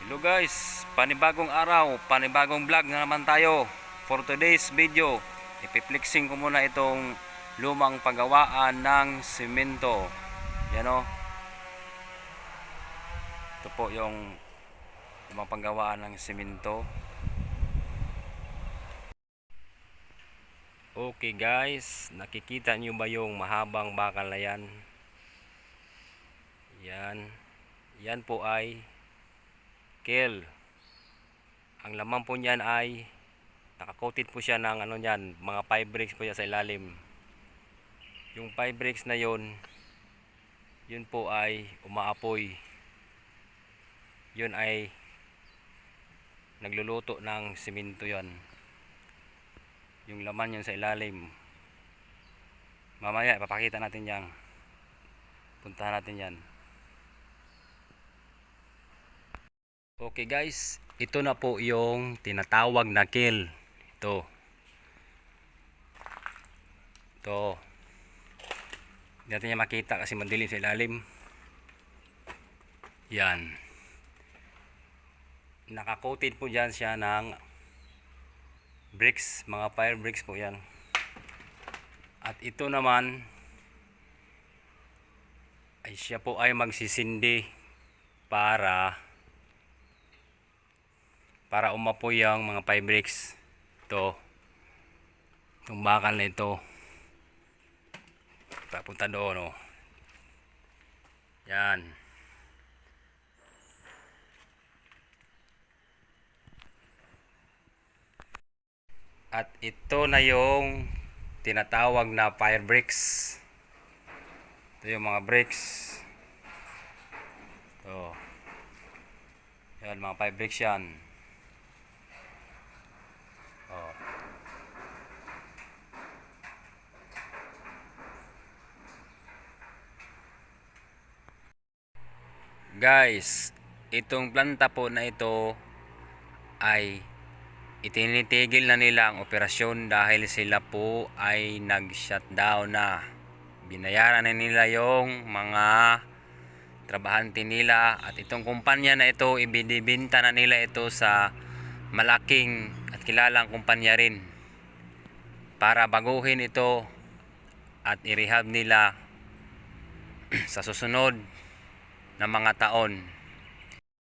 Hello guys, panibagong araw, panibagong vlog na naman tayo. For today's video, ipiflexing ko muna itong lumang paggawaan ng simento. Yan o. Ito po yung lumang paggawaan ng simento. Okay guys, nakikita nyo ba yung mahabang bakal na yan? Yan. Yan po ay kale. Ang laman po niyan ay nakakoated po siya ng ano niyan, mga pipe bricks po yan sa ilalim. Yung pipe bricks na yun po ay umaapoy. Yun ay nagluluto ng simento yan. Yung laman yun sa ilalim. Mamaya ipapakita natin yan. Puntahan natin yan. Okay guys, ito na po yung tinatawag na kale. Ito. Hindi natin niya makita kasi madilim sa ilalim. Yan. Nakakoated po dyan siya ng bricks, mga fire bricks po yan. At ito naman ay siya po ay magsisindi para umapoy ang mga fire bricks. Itong bakal na ito papunta doon, oh. Yan. At ito na yung tinatawag na fire bricks. Ito yung mga bricks. Yan, mga fire bricks yan. Guys, itong planta po na ito ay itinitigil na nila ang operasyon dahil sila po ay nag-shutdown na. Binayaran na nila yung mga trabahante nila at itong kumpanya na ito ibinibenta na nila ito sa malaking at kilalang kumpanya rin para baguhin ito at i-rehab nila sa susunod na mga taon.